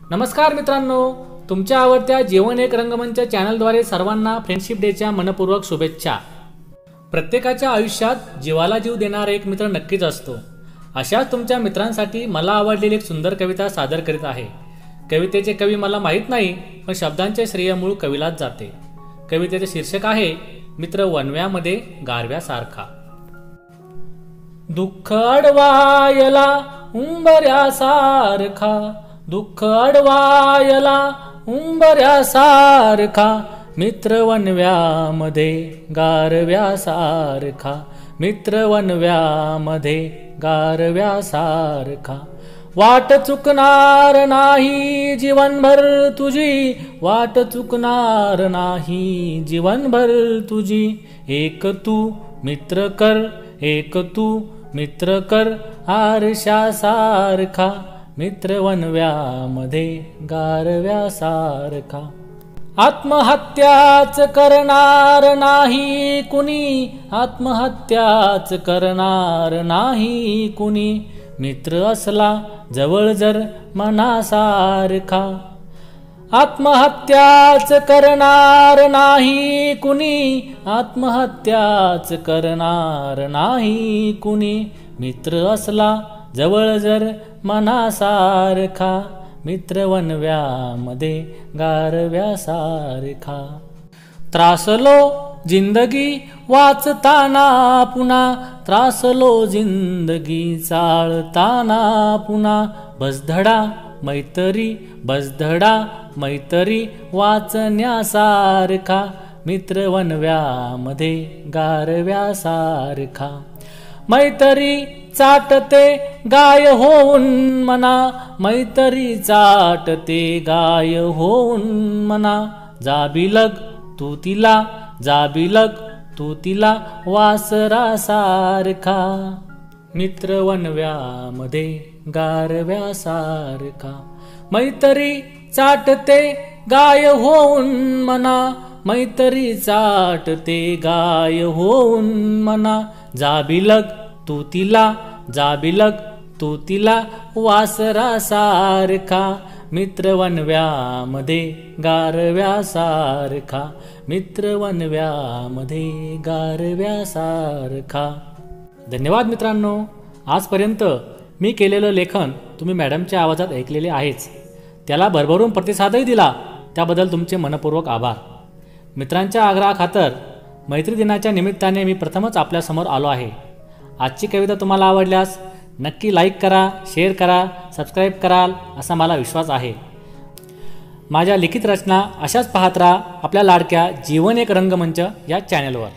नमस्कार मित्रांनो, तुमच्या आवडत्या जीवन एक रंगमंच चॅनलद्वारे सर्वांना फ्रेंडशिप डेच्या मनपूर्वक शुभेच्छा। प्रत्येकाच्या आयुष्यात जीवाला जीव देणारा एक मित्र नक्कीच असतो। अशाच तुमच्या मित्रांसाठी मला आवडलेली एक सुंदर कविता सादर करीत आहे। कवितेचे कवी मला माहीत नाही, पण शब्दांचे श्रेय मूळ कवीलाच जाते। कवितेचे शीर्षक आहे मित्र वनव्यामध्ये गारव्यासारखा। दुःख अडवायला उंबऱ्यासारखा, दुःख अडवायला उंबऱ्यासारखा, मित्र वनव्यामध्ये गारव्यासारखा, मित्र वनव्यामध्ये गारव्यासारखा। वाट चुकणार नाही जीवनभर तुझी, वाट चुकणार नाही जीवनभर तुझी। एक तू मित्र कर, एक तू मित्र कर, आरशासारखा, मित्र वनव्यामध्ये गारव्यासारखा। आत्महत्याच करणार नाही कुणी, आत्महत्याच करणार नाही कुणी, मित्र असला जवळ जर मनासारखा। आत्महत्याच करणार नाही कुणी, आत्महत्याच करणार नाही कुणी, मित्र असला जवळ जर मनासारखा, मित्र वनव्यामध्ये गारव्यासारखा। त्रासलो जिंदगी वाचताना पुन्हा, त्रासलो जिंदगी चालताना पुन्हा, बसधडा मैत्री, बसधडा मैत्री वाचण्यासारखा, मित्र वनव्यामध्ये गारव्यासारखा। मैत्री चाटते गाय होऊन मना, मैत्री चाटते गाय होऊन मना, जाबिलग तू तिला, जाबिलग तू तिला वासरासारखा, मित्र वनव्यामध्ये गारव्यासारखा। मैत्री चाटते गाय होऊन मना, मैत्री चाटते गाय होऊन मना, जाबिलग तू तिला, जाबिलग तू तिला वासरासारखा, मित्र वनव्यामध्ये गारव्यासारखा, मित्र वनव्यामध्ये गारव्यासारखा। धन्यवाद मित्रांनो। आजपर्यंत मी केलेलं लेखन तुम्ही मॅडमच्या आवाजात ऐकलेले आहेच, त्याला भरभरून प्रतिसादही दिला, त्याबद्दल तुमचे मनपूर्वक आभार। मित्रांच्या आग्रहाखातर मैत्री दिनाच्या निमित्ताने मी प्रथमच आपल्यासमोर आलो आहे। आजची कविता तुम्हाला आवडल्यास नक्की लाईक करा, शेअर करा, सबस्क्राईब कराल असा मला विश्वास आहे। माझ्या लिखित रचना अशाच पाहत राहा आपल्या लाडक्या जीवन एक रंगमंच या चॅनलवर।